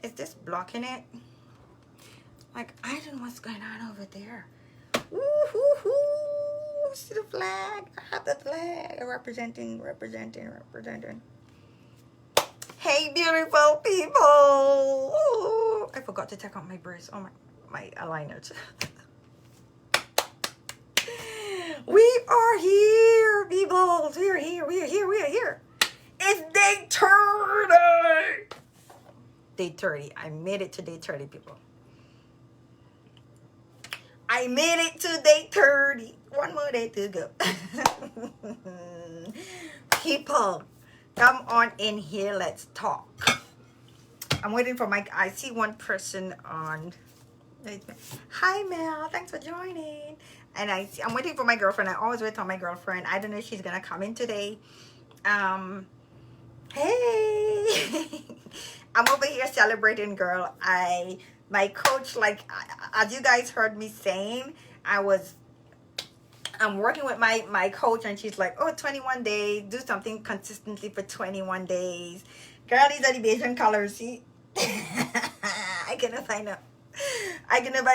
Is this blocking it? Like, I don't know what's going on over there. Woo-hoo-hoo. See the flag? I have the flag. Representing. Hey, beautiful people. Ooh, I forgot to take out my brush. Oh, my aligners. We are here, people. We are here. It's day 30. Day 30. I made it to day 30, people. I made it to day 30. One more day to go. People, come on in here. Let's talk. I'm waiting for my... I see one person on... Hi, Mel. Thanks for joining. And I'm waiting for my girlfriend. I always wait on my girlfriend. I don't know if she's going to come in today. Hey. I'm over here celebrating, girl. My coach, like, as you guys heard me saying, I'm working with my coach, and she's like, oh, 21 days, do something consistently for 21 days. Girl, these are the Bayesian colors, see? I cannot find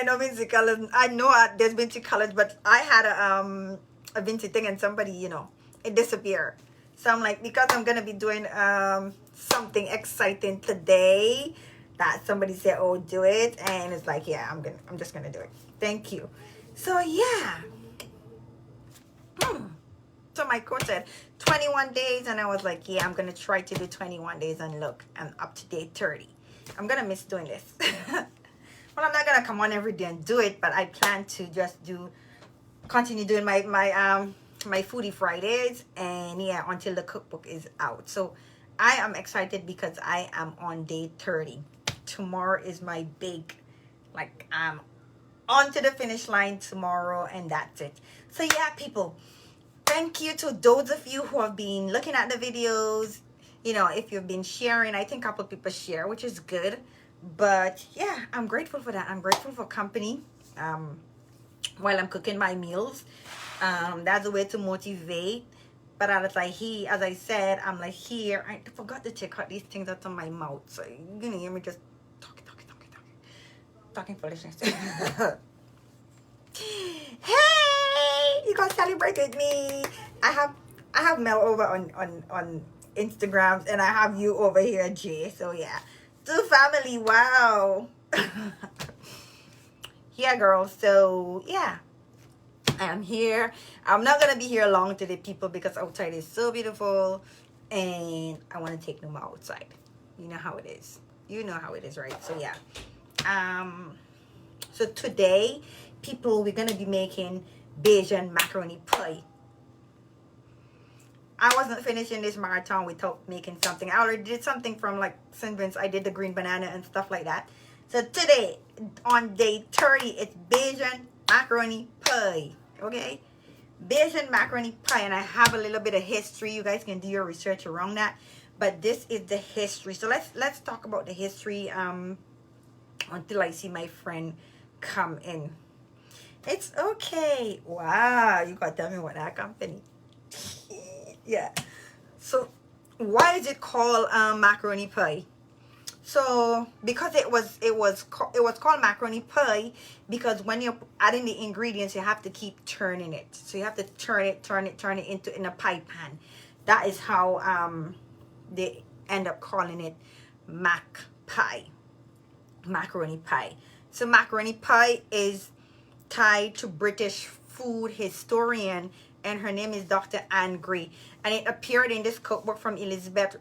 no Vinci colors. I know there's Vinci colors, but I had a Vinci thing, and somebody, you know, it disappeared. So I'm like, because I'm gonna be doing something exciting today, that somebody said, oh, do it, and it's like, yeah, I'm just gonna do it. Thank you. So yeah. So my coach said 21 days, and I was like, yeah, I'm gonna try to do 21 days, and look, I'm up to day 30. I'm gonna miss doing this. Well, I'm not gonna come on every day and do it, but I plan to just continue doing my foodie Fridays, and yeah, until the cookbook is out. So I am excited because I am on day 30. Tomorrow is my big, like, I'm on to the finish line tomorrow, and that's it. So yeah, people, thank you to those of you who have been looking at the videos. You know, if you've been sharing, I think a couple of people share, which is good. But yeah, I'm grateful for that. I'm grateful for company while I'm cooking my meals. That's a way to motivate. But as I said, I'm like, here, I forgot to check out these things out of my mouth. So you're gonna hear me just talking foolishness. Hey, you gonna celebrate with me? I have Mel over on Instagram, and I have you over here, Jay. So yeah, two family. Wow. Yeah, girl. So yeah, I am here. I'm not gonna be here long today, people, because outside is so beautiful, and I want to take them outside. You know how it is. You know how it is, right? So yeah. So today, people, we're gonna be making Bayesian macaroni pie. I wasn't finishing this marathon without making something. I already did something from like St. Vince. I did the green banana and stuff like that. So today, on day 30, it's Bayesian macaroni pie. Okay? Bayesian macaroni pie. And I have a little bit of history. You guys can do your research around that. But this is the history. So let's talk about the history until I see my friend come in. It's okay. Wow, you gotta tell me what that company. Yeah. So why is it called macaroni pie? So because it was called macaroni pie because when you're adding the ingredients, you have to keep turning it. So you have to turn it into in a pie pan. That is how they end up calling it mac pie, macaroni pie. So macaroni pie is tied to British food historian, and her name is Dr. Anne Gray, and it appeared in this cookbook from Elizabeth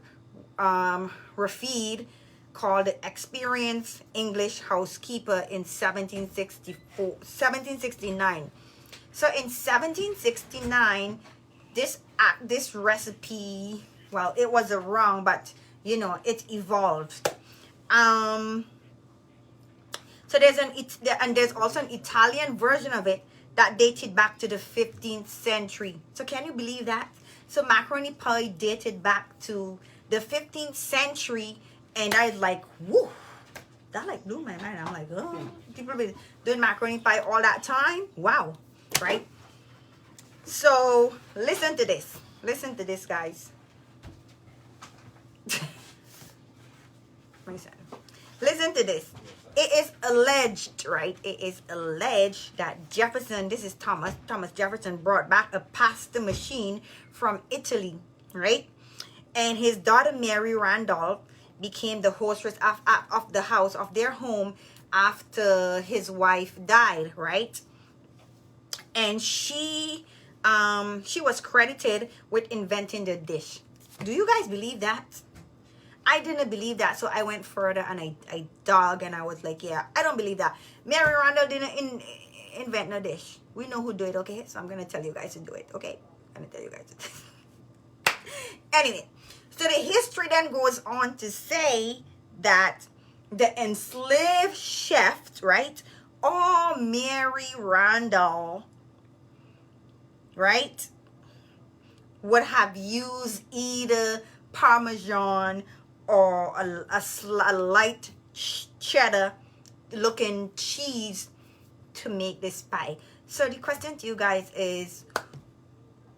Rafid called Experienced English Housekeeper in 1769. So in 1769, this recipe, well, it was wrong, but you know, it evolved. So there's also an Italian version of it that dated back to the 15th century. So can you believe that? So macaroni pie dated back to the 15th century, and I was like, whoo, that like blew my mind. I'm like, oh, people been doing macaroni pie all that time? Wow, right? So listen to this. Listen to this, Listen listen to this. It is alleged, right? It is alleged that Jefferson, this is Thomas Jefferson brought back a pasta machine from Italy, right? And his daughter Mary Randolph became the hostess of the house of their home after his wife died, right? And she was credited with inventing the dish. Do you guys believe that? I didn't believe that, so I went further and I dug and I was like, yeah, I don't believe that. Mary Randall didn't invent no dish. We know who do it, okay? So I'm gonna tell you guys to do it, okay? I'm gonna tell you guys to do it. Anyway, so the history then goes on to say that the enslaved chef, right? Or Mary Randall, right, would have used either Parmesan or a light cheddar looking cheese to make this pie. So the question to you guys is,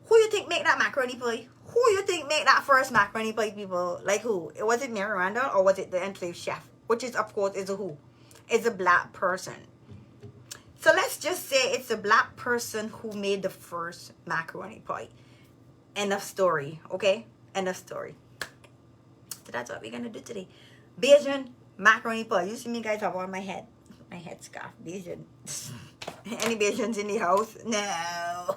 who you think make that macaroni pie? Who you think make that first macaroni pie, people? Like who? Was it Mary Randall or was it the enslaved chef? Which is, of course, is a who? It's a black person. So let's just say it's a black person who made the first macaroni pie. End of story, okay? End of story. So that's what we're gonna do today. Bajan macaroni pie. You see me guys have on my head scarf. Bajan. Any Bajans in the house? No.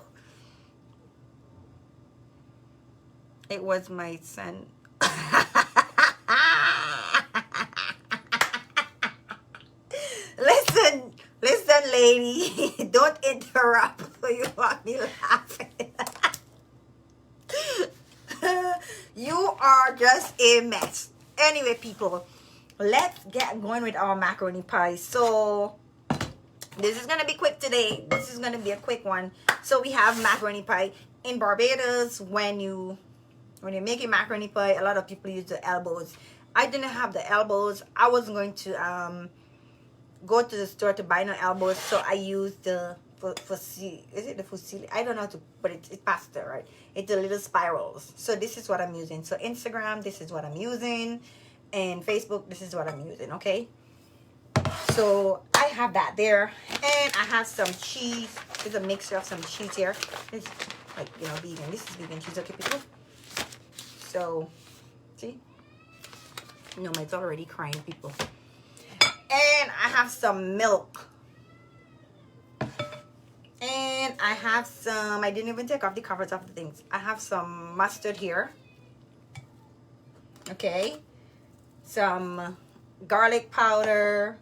It was my son. Listen, lady. Don't interrupt. You want me laughing. You are just a mess. Anyway, people, let's get going with our macaroni pie. So this is gonna be quick today. This is gonna be a quick one. So we have macaroni pie. In Barbados, when you're making macaroni pie, a lot of people use the elbows. I didn't have the elbows. I wasn't going to go to the store to buy no elbows, so I used the fusilli. Is it the fusilli? I don't know how to, but it's pasta, right? It's the little spirals. So this is what I'm using. So Instagram, this is what I'm using, and Facebook, this is what I'm using. Okay. So I have that there, and I have some cheese. There's a mixture of some cheese here. It's like, you know, vegan. This is vegan cheese. Okay, people. So see, no, it's already crying, people. And I have some milk. And I have some, I didn't even take off the covers of the things. I have some mustard here. Okay. Some garlic powder.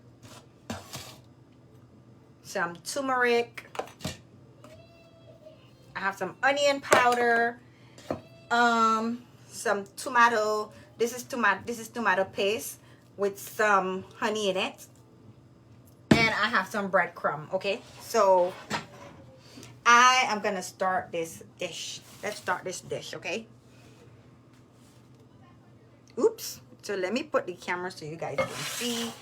Some turmeric. I have some onion powder. Some tomato. This is tomato paste with some honey in it. And I have some breadcrumb. Okay. So I am gonna start this dish. Let's start this dish, okay? Oops. So let me put the camera so you guys can see,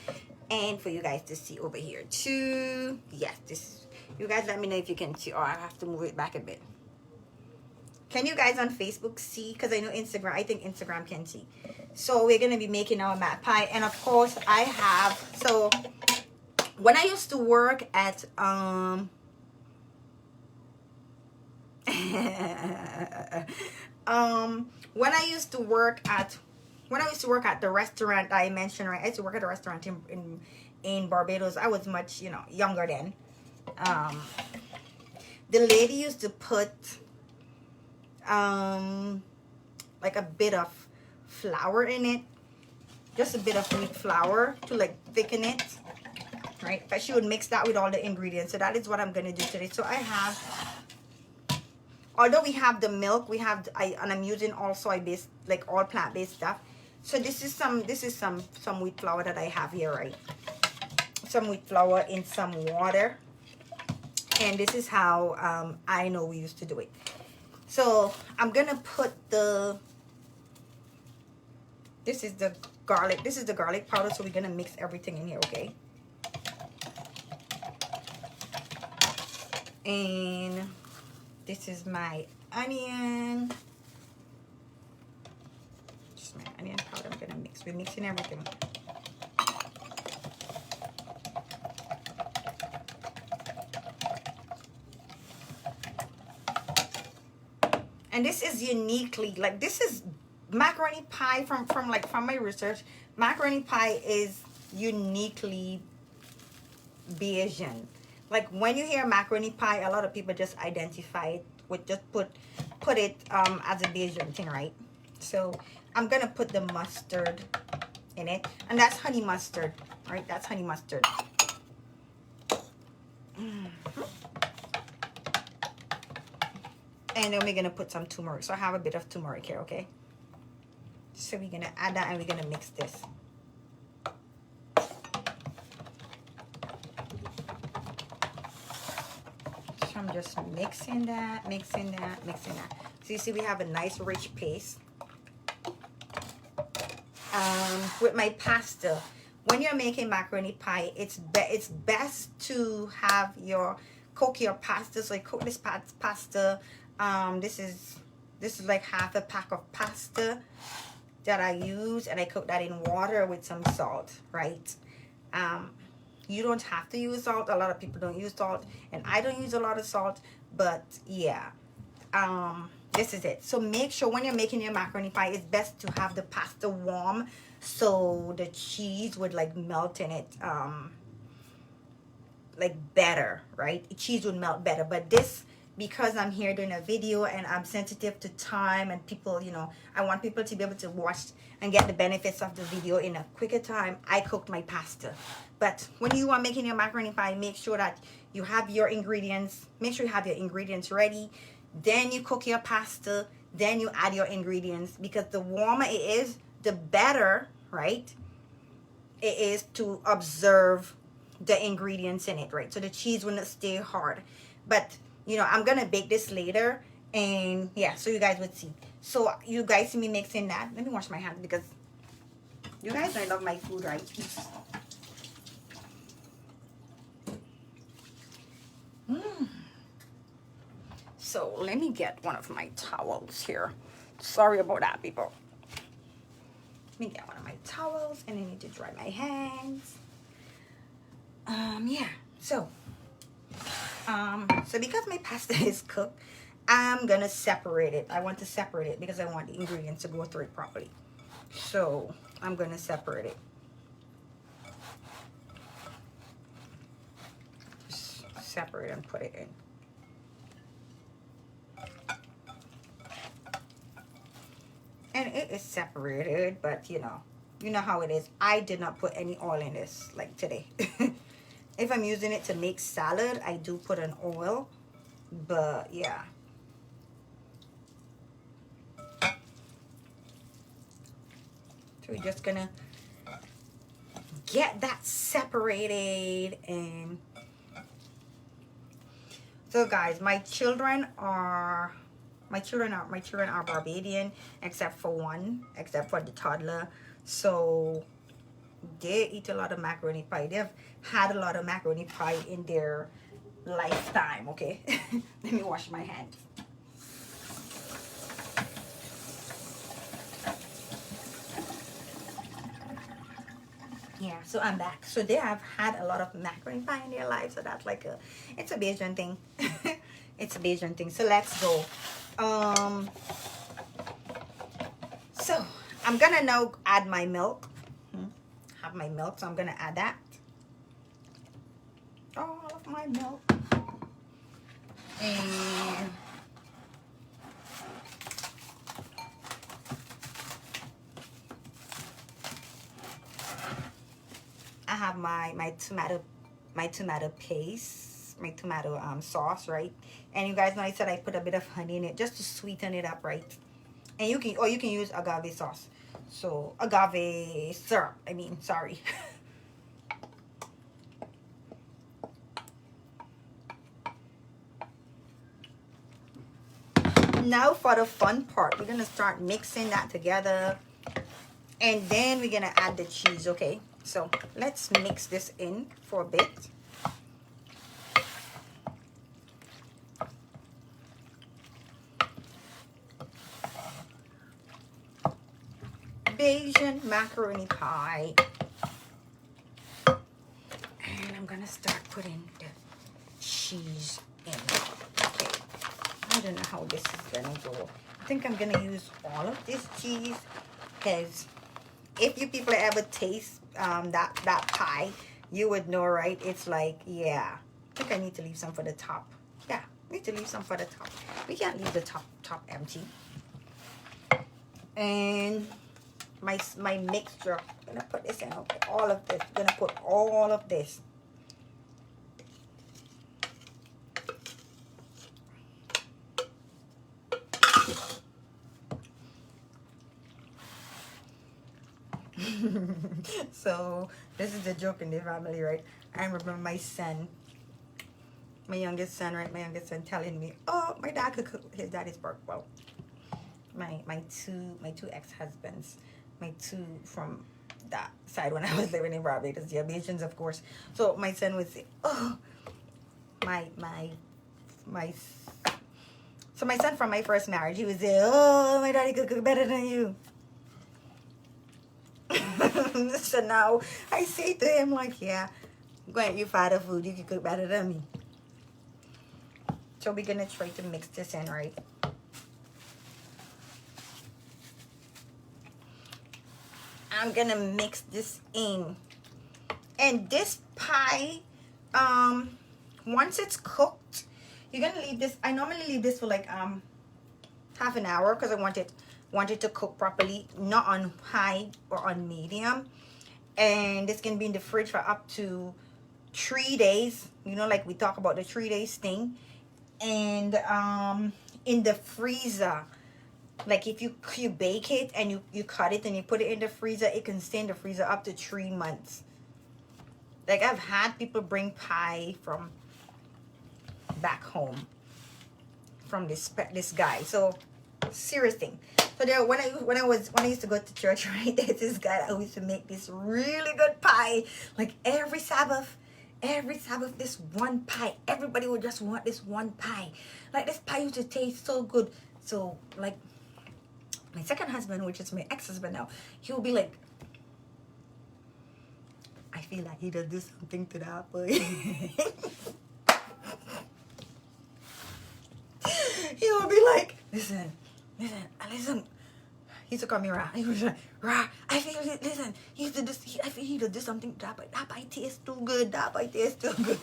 and for you guys to see over here too. Yes, this. You guys let me know if you can see, or I have to move it back a bit. Can you guys on Facebook see? Because I know Instagram. I think Instagram can see. So we're gonna be making our mat pie, and of course I have. So when I used to work at when I used to work at the restaurant I mentioned, right? I used to work at a restaurant in Barbados. I was much, you know, younger then. The lady used to put like a bit of flour in it, just a bit of wheat flour to like thicken it, right? But she would mix that with all the ingredients. So that is what I'm gonna do today. So I have, although we have the milk, we have and I'm using all soy-based, like all plant-based stuff. So this is some wheat flour that I have here, right? Some wheat flour in some water, and this is how I know we used to do it. So I'm gonna put this is the garlic powder. So we're gonna mix everything in here, okay? And this is my onion. Just my onion powder. I'm gonna mix. We're mixing everything. And this is uniquely, like, this is macaroni pie from my research. Macaroni pie is uniquely Bayesian. Like, when you hear macaroni pie, a lot of people just identify it with, just put it as a Bayesian thing, right? So I'm gonna put the mustard in it, and that's honey mustard, right? That's honey mustard. And then we're gonna put some turmeric. So I have a bit of turmeric here, okay? So we're gonna add that and we're gonna mix this. So I'm just mixing that, mixing that, mixing that. So you see we have a nice rich paste. With my pasta, when you're making macaroni pie, it's best to have cook your pasta. So I cook this pasta. This is like half a pack of pasta that I use, and I cook that in water with some salt, right? You don't have to use salt. A lot of people don't use salt, and I don't use a lot of salt, but yeah. This is it. So make sure when you're making your macaroni pie, it's best to have the pasta warm so the cheese would like melt in it like better, right? Cheese would melt better. But this, because I'm here doing a video and I'm sensitive to time and people, you know, I want people to be able to watch and get the benefits of the video in a quicker time, I cooked my pasta. But when you are making your macaroni pie, make sure that you have your ingredients. Make sure you have your ingredients ready. Then you cook your pasta. Then you add your ingredients, because the warmer it is, the better, right, it is to observe the ingredients in it, right? So the cheese will not stay hard. But, you know, I'm going to bake this later. And, yeah, so you guys would see. So you guys see me mixing that. Let me wash my hands because you guys know I love my food, right? So let me get one of my towels here. Sorry about that, people. Let me get one of my towels, and I need to dry my hands. Yeah. So because my pasta is cooked, I'm gonna separate it. I want to separate it because I want the ingredients to go through it properly. So I'm gonna separate it. Just separate and put it in. And it is separated, but you know how it is. I did not put any oil in this, like today. If I'm using it to make salad, I do put an oil, but yeah. So we're just gonna get that separated. And so guys, my children are Barbadian, except for the toddler. So they eat a lot of macaroni pie. They've had a lot of macaroni pie in their lifetime, okay? Let me wash my hands. Yeah, so I'm back. So they have had a lot of macaroni pie in their life. So that's like it's a Bayesian thing. It's a Bayesian thing. So let's go. So I'm gonna now add my milk. Have my milk, so I'm gonna add that. All of my milk. And I have my tomato paste, my tomato sauce, right? And you guys know I said I put a bit of honey in it just to sweeten it up, right? And you can use agave sauce. So agave syrup, I mean, sorry. Now for the fun part, we're gonna start mixing that together, and then we're gonna add the cheese, okay? So let's mix this in for a bit. Bayesian macaroni pie. And I'm gonna start putting the cheese in. Okay. I don't know how this is gonna go. I think I'm gonna use all of this cheese because if you people ever taste that pie, you would know, right? It's like, yeah. I think I need to leave some for the top. Yeah, need to leave some for the top. We can't leave the top empty. And my mixture, I'm gonna put this in. Okay, all of this. I'm gonna put all of this. So this is the joke in the family, right? I remember my son, my youngest son, right? My youngest son telling me, "Oh, my dad could cook his daddy's pork." Well, my two ex-husbands, my two from that side when I was living in Barbados, the Asians, of course. So my son would say, "Oh, my so my son from my first marriage, he would say, "Oh, my daddy could cook better than you." So now I say to him like, yeah, go and you father food, you can cook better than me. So we're gonna try to mix this in, right? I'm gonna mix this in. And this pie, once it's cooked, you're gonna leave this. I normally leave this for like half an hour because I want it to cook properly, not on high or on medium. And this can be in the fridge for up to 3 days, you know, like we talk about the 3 days thing. And in the freezer, like if you bake it and you cut it and you put it in the freezer, it can stay in the freezer up to 3 months. Like I've had people bring pie from back home from this guy. So serious thing. So there, when I used to go to church, right, there's this guy that used to make this really good pie. Like every Sabbath, this one pie. Everybody would just want this one pie. Like this pie used to taste so good. So like my second husband, which is my ex-husband now, he will be like, I feel like he does do something to that pie. He will be like, listen. He used to call me Ra. He was like, Ra, I feel it. Listen, he used to do. I feel he does do something. That pie tastes too good. That pie tastes too good.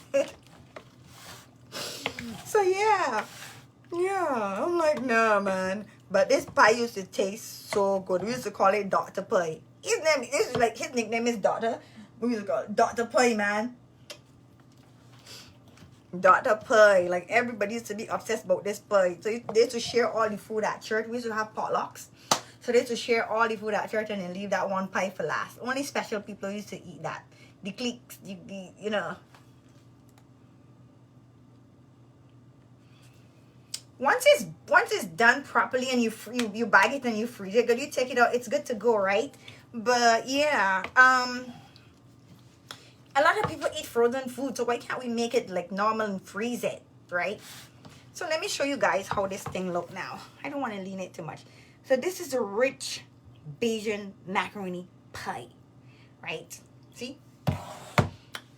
So yeah. I'm like, nah, man. But this pie used to taste so good. We used to call it Dr. Pie. His nickname is Doctor. We used to call it Dr. Pie, man. Dr. Pie. Like everybody used to be obsessed about this pie. So they used to share all the food at church. We used to have potlucks. So they used to share all the food at church and then leave that one pie for last. Only special people used to eat that. The cliques, you know. Once it's done properly and you bag it and you freeze it, good, you take it out, it's good to go, right? But yeah, a lot of people eat frozen food, so why can't we make it like normal and freeze it, right? So let me show you guys how this thing look now. I don't want to lean it too much. So this is a rich Bajan macaroni pie, right? See?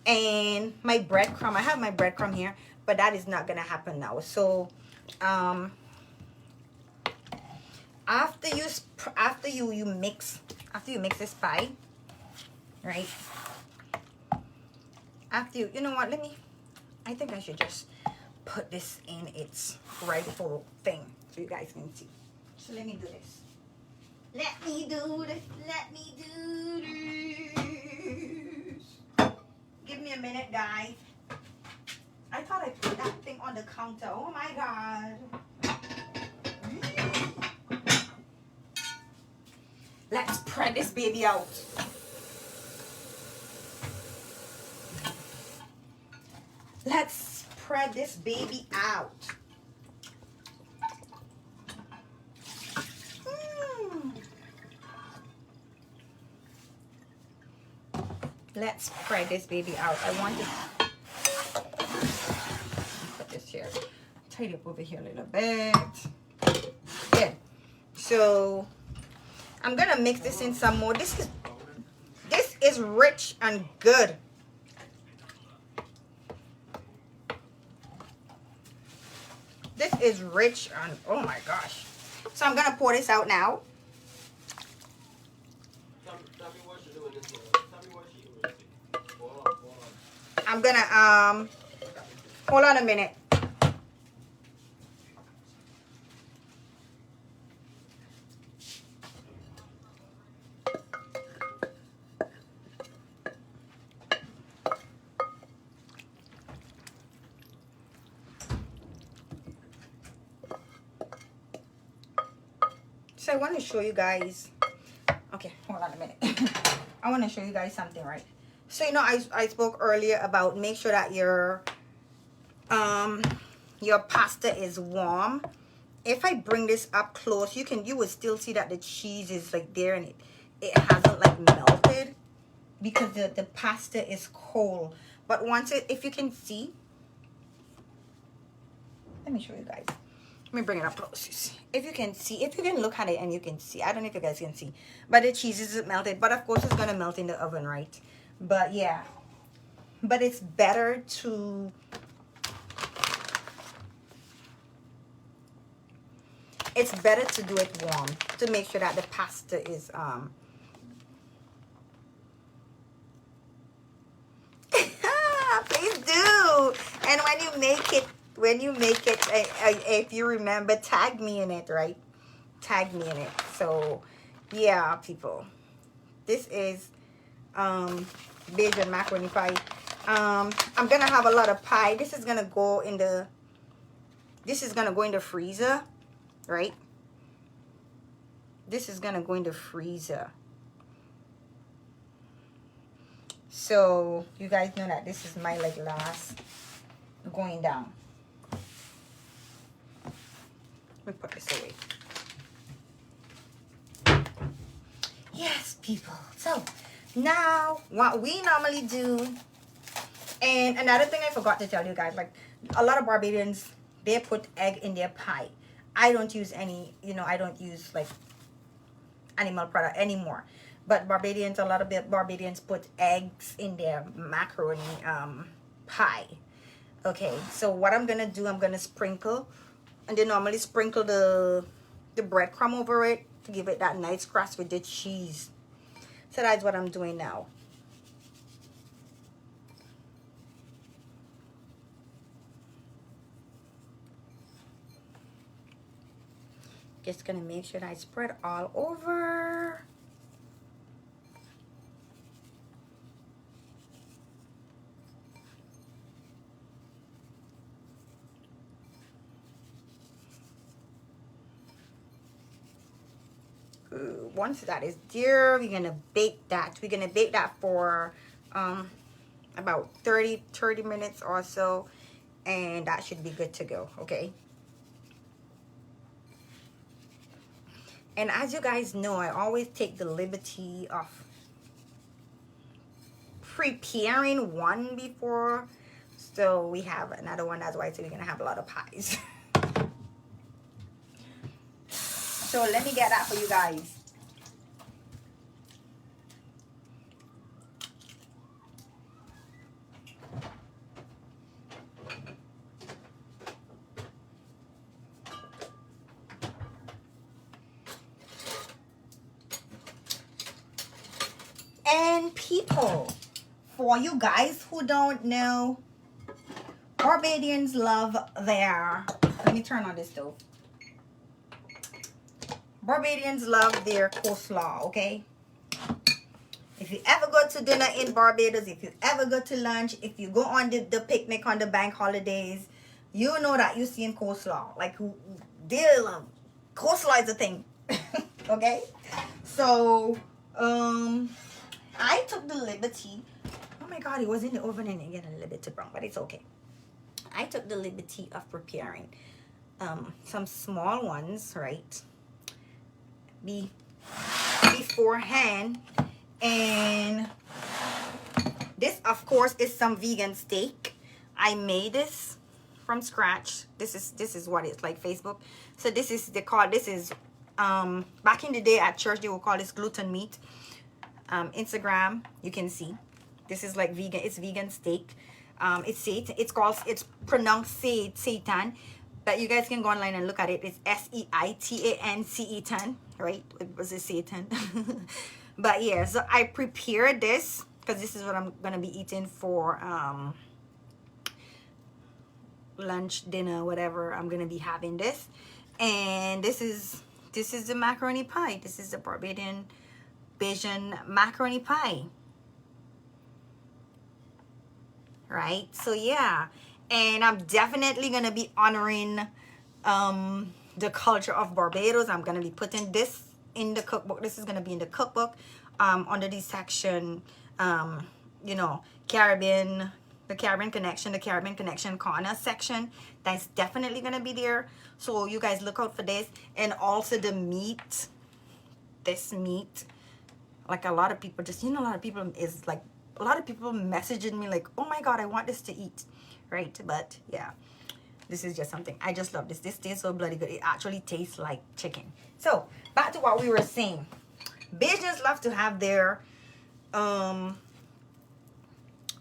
And my breadcrumb, I have my breadcrumb here, but that is not gonna happen now. So after you mix this pie, right? After you know what, I think I should just put this in its rightful thing so you guys can see. So let me do this. Let me do this. Give me a minute, guys. I thought I put that thing on the counter. Oh my God. Let's spread this baby out. Let's spread this baby out. Let's spread this baby out. I want to put this here. Tidy up over here a little bit. Good. So I'm gonna mix this in some more. This is rich and good. This is rich and oh my gosh. So I'm gonna pour this out now. Tell me what you do with this one. Tell me what you do with it. Hold on. I'm gonna hold on a minute. So I want to show you guys. Okay, hold on a minute. I want to show you guys something, right? So you know, I spoke earlier about make sure that your pasta is warm. If I bring this up close, you would still see that the cheese is like there and it hasn't like melted because the pasta is cold. But once if you can see, let me show you guys. Let me bring it up close. If you can see, if you can look at it and you can see, I don't know if you guys can see, but the cheese isn't melted. But of course, it's gonna melt in the oven, right? But yeah, but it's better to do it warm to make sure that the pasta is please do. And when you make it, if you remember, tag me in it, right? Tag me in it. So yeah, people, this is Bajan macaroni pie. I'm gonna have a lot of pie. This is gonna go in the freezer, right? This is gonna go in the freezer. So you guys know that this is my like last going down. Let me put this away. Yes, people. So now what we normally do, and another thing I forgot to tell you guys, like a lot of Barbadians, they put egg in their pie. I don't use any, I don't use like animal product anymore. But Barbadians, a lot of Barbadians put eggs in their macaroni pie. Okay, so what I'm gonna do, I'm gonna sprinkle, and they normally sprinkle the breadcrumb over it to give it that nice crust with the cheese. So that's what I'm doing now. Just gonna make sure that I spread all over. Once that is there, we're gonna bake that. We're gonna bake that for about 30 minutes or so, and that should be good to go. Okay. And as you guys know, I always take the liberty of preparing one before, so we have another one. That's why we're gonna have a lot of pies. So let me get that for you guys. And people, for you guys who don't know, Barbadians love their, let me turn on this stove. Barbadians love their coleslaw, okay? If you ever go to dinner in Barbados, if you ever go to lunch, if you go on the picnic on the bank holidays, you know that you're seeing coleslaw. Like, they love, coleslaw is a thing, okay? So, I took the liberty, oh my God, it was in the oven and it got a little bit too brown, but it's okay. I took the liberty of preparing some small ones, right? Beforehand, and this of course is some vegan steak. I made this from scratch. This is what it's like. Facebook. So this is back in the day at church they would call this gluten meat. Instagram, you can see this is like vegan. It's vegan steak. It's pronounced seitan. but you guys can go online and look at it. It's Seitan, right? Was it Satan? But yeah, so I prepared this because this is what I'm gonna be eating for lunch, dinner, whatever. I'm gonna be having this, and this is the macaroni pie. This is the Barbadian Bajan macaroni pie, right? So yeah, and I'm definitely gonna be honoring the culture of Barbados. I'm gonna be putting this in the cookbook. This is gonna be in the cookbook under the section you know, Caribbean, the Caribbean Connection corner section. That's definitely gonna be there, so you guys look out for this. And also the meat, this meat, like a lot of people just, you know, a lot of people messaging me like, oh my god, I want this to eat, right? But yeah, this is just something I just love. This tastes so bloody good. It actually tastes like chicken. So back to what we were saying. Bajans love to have their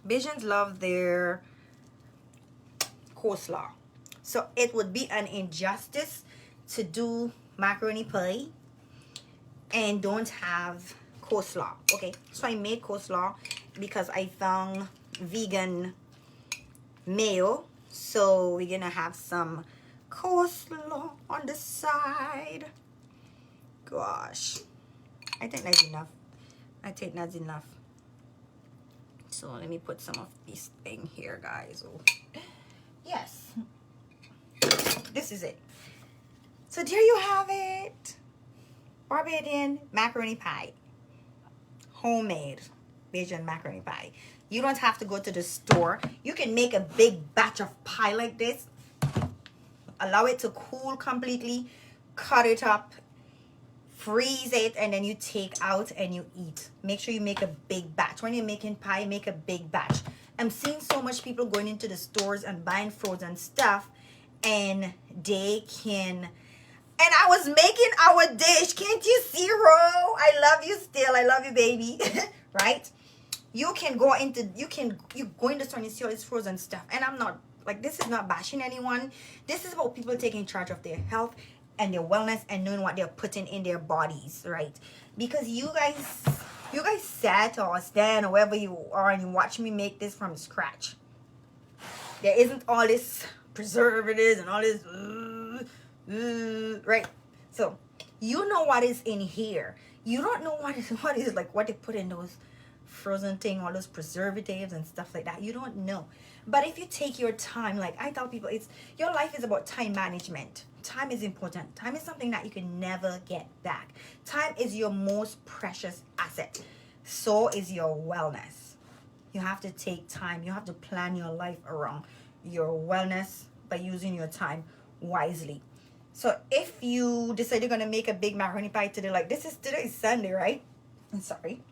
Bajans love their coleslaw. So it would be an injustice to do macaroni pie and don't have coleslaw. Okay, so I made coleslaw because I found vegan mayo. So we're gonna have some coleslaw on the side. Gosh, I think that's enough. So let me put some of this thing here, guys. Oh, yes, this is it. So there you have it. Barbadian macaroni pie. Homemade Bajan macaroni pie. You don't have to go to the store. You can make a big batch of pie like this. Allow it to cool completely. Cut it up. Freeze it, and then you take out and you eat. Make sure you make a big batch. When you're making pie, make a big batch. I'm seeing so much people going into the stores and buying frozen stuff, and they can. And I was making our dish. Can't you see, Ro? I love you still. I love you, baby. Right? You can go into, you go in the store and you see all this frozen stuff. And I'm not, like, this is not bashing anyone. This is about people taking charge of their health and their wellness and knowing what they're putting in their bodies, right? Because you guys sat or stand or wherever you are and you watch me make this from scratch. There isn't all this preservatives and all this, right? So you know what is in here. You don't know what is like what they put in those frozen thing, all those preservatives and stuff like that. You don't know. But if you take your time, like I tell people, it's your life is about time management. Time is important. Time is something that you can never get back. Time is your most precious asset. So is your wellness. You have to take time. You have to plan your life around your wellness by using your time wisely. So if you decide you're gonna make a big macaroni pie today, like today is Sunday, right? I'm sorry.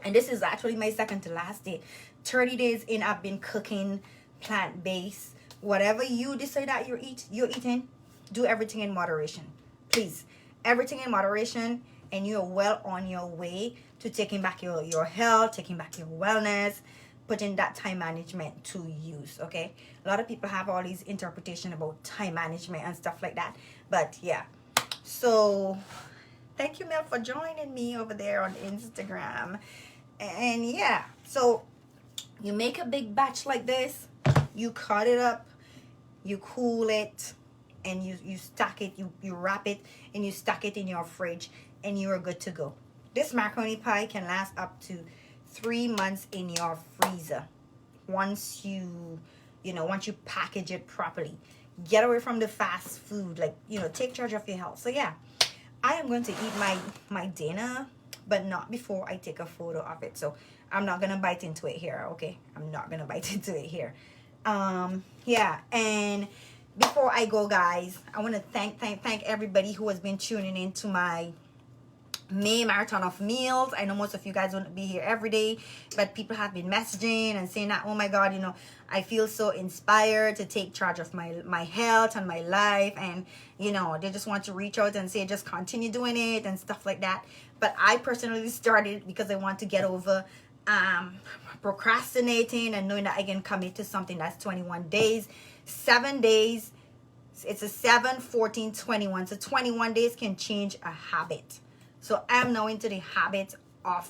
And this is actually my second to last day. 30 days in, I've been cooking plant-based. Whatever you decide that you're eating, do everything in moderation. Please, everything in moderation, and you're well on your way to taking back your health, taking back your wellness, putting that time management to use, okay? A lot of people have all these interpretation about time management and stuff like that. But yeah, so thank you, Mel, for joining me over there on Instagram. And yeah, so you make a big batch like this, you cut it up, you cool it, and you stack it, you wrap it, and you stack it in your fridge, and you are good to go. This macaroni pie can last up to 3 months in your freezer once you package it properly. Get away from the fast food, like, take charge of your health. So yeah, I am going to eat my dinner, but not before I take a photo of it. So I'm not gonna bite into it here, okay? I'm not gonna bite into it here. Yeah, and before I go, guys, I want to thank everybody who has been tuning in to my May marathon of meals. I know most of you guys won't be here every day, but people have been messaging and saying that, oh my god, I feel so inspired to take charge of my health and my life, and they just want to reach out and say just continue doing it and stuff like that. But I personally started because I want to get over procrastinating and knowing that I can commit to something that's 21 days, 7 days, It's a 7, 14, 21. So 21 days can change a habit. So I'm now into the habit of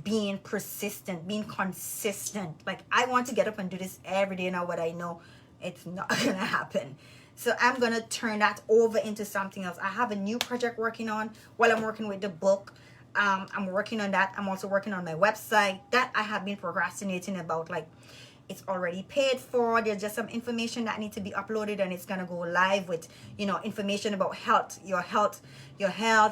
being persistent, being consistent. Like, I want to get up and do this every day now, but I know it's not gonna happen. So I'm gonna turn that over into something else. I have a new project working on while I'm working with the book. I'm working on that. I'm also working on my website that I have been procrastinating about. Like, it's already paid for. There's just some information that needs to be uploaded, and it's gonna go live with, you know, information about your health,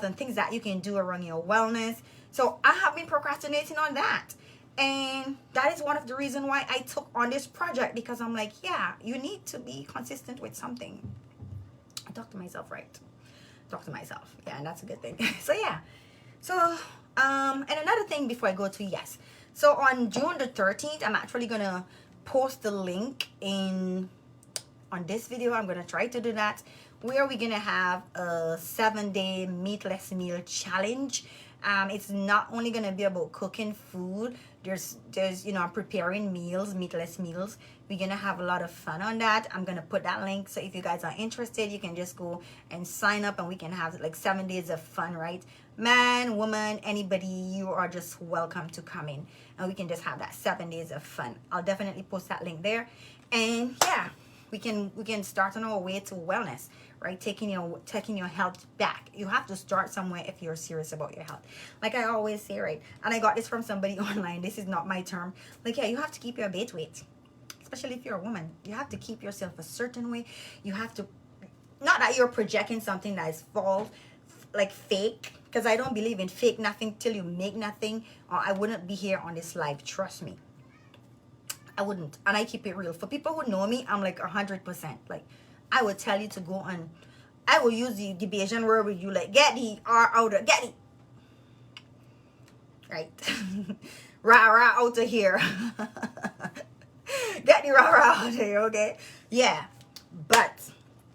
and things that you can do around your wellness. So I have been procrastinating on that, and that is one of the reasons why I took on this project, because I'm like, yeah, you need to be consistent with something. I talk to myself, right? Talk to myself, yeah, and that's a good thing. So yeah, so and another thing before I go to, yes, so on June the 13th, I'm actually gonna post the link on this video. I'm gonna try to do that, where we're gonna have a 7-day meatless meal challenge. It's not only gonna be about cooking food. There's you know, preparing meals, meatless meals. We're gonna have a lot of fun on that. I'm gonna put that link, so if you guys are interested, you can just go and sign up, and we can have like 7 days of fun, right? Man, woman, anybody, you are just welcome to come in, and we can just have that 7 days of fun. I'll definitely post that link there. And yeah, we can start on our way to wellness, right? Taking your health back. You have to start somewhere if you're serious about your health. Like I always say, right? And I got this from somebody online. This is not my term. Like, yeah, you have to keep your bait weight, especially if you're a woman. You have to keep yourself a certain way. You have to, not that you're projecting something that is false, like fake, because I don't believe in fake nothing till you make nothing, or I wouldn't be here on this live. Trust me, I wouldn't. And I keep it real. For people who know me, I'm like 100%. Like, I would tell you to go on. I will use the Bayesian word with you, like, get the R out of, get it. Right. Rah, rah, out of here. Get the rah, rah out of here, okay? Yeah. But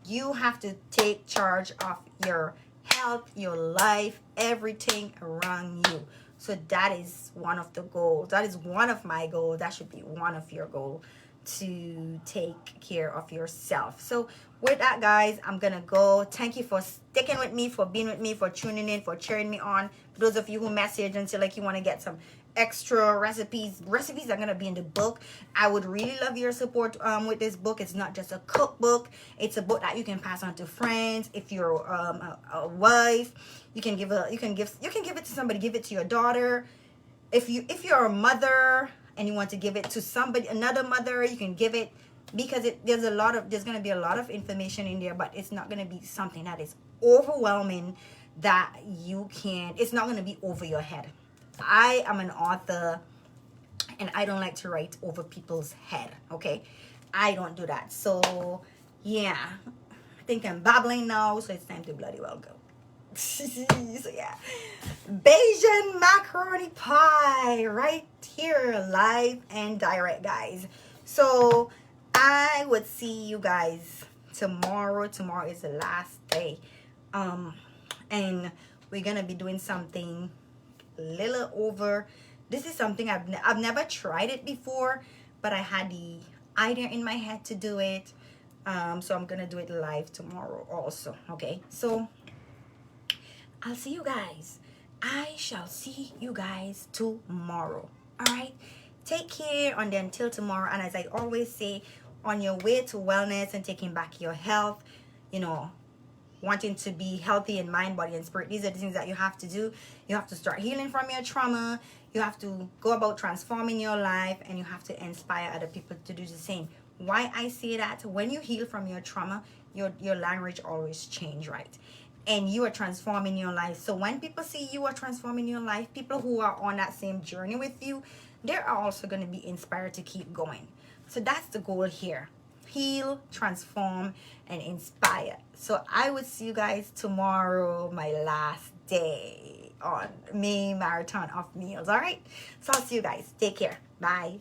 you have to take charge of your health, your life, everything around you. So that is one of the goals. That is one of my goals. That should be one of your goals, to take care of yourself. So with that, guys, I'm gonna go. Thank you for sticking with me, for being with me, for tuning in, for cheering me on. For those of you who message and say like you want to get some extra recipes are gonna be in the book. I would really love your support with this book. It's not just a cookbook, it's a book that you can pass on to friends. If you're a wife, you can give it to somebody. Give it to your daughter. If you're a mother and you want to give it to somebody, another mother, you can give it, because there's gonna be a lot of information in there, but it's not gonna be something that is overwhelming, that it's not gonna be over your head. I am an author, and I don't like to write over people's head, okay? I don't do that. So yeah, I think I'm babbling now, so it's time to bloody well go. So yeah, Bayesian macaroni pie right here, live and direct, guys. So I would see you guys tomorrow. Tomorrow is the last day, and we're gonna be doing something a little over. This is something I've never tried it before, but I had the idea in my head to do it. So I'm gonna do it live tomorrow also. Okay, so I'll see you guys. I shall see you guys tomorrow. All right, take care until tomorrow. And as I always say, on your way to wellness and taking back your health, you know, wanting to be healthy in mind, body, and spirit, these are the things that you have to do. You have to start healing from your trauma. You have to go about transforming your life, and you have to inspire other people to do the same. Why I say that? When you heal from your trauma, your language always change, right? And you are transforming your life. So when people see you are transforming your life, people who are on that same journey with you, they're also going to be inspired to keep going. So that's the goal here. Heal, transform, and inspire. So I will see you guys tomorrow, my last day on May Marathon of Meals. All right? So I'll see you guys. Take care. Bye.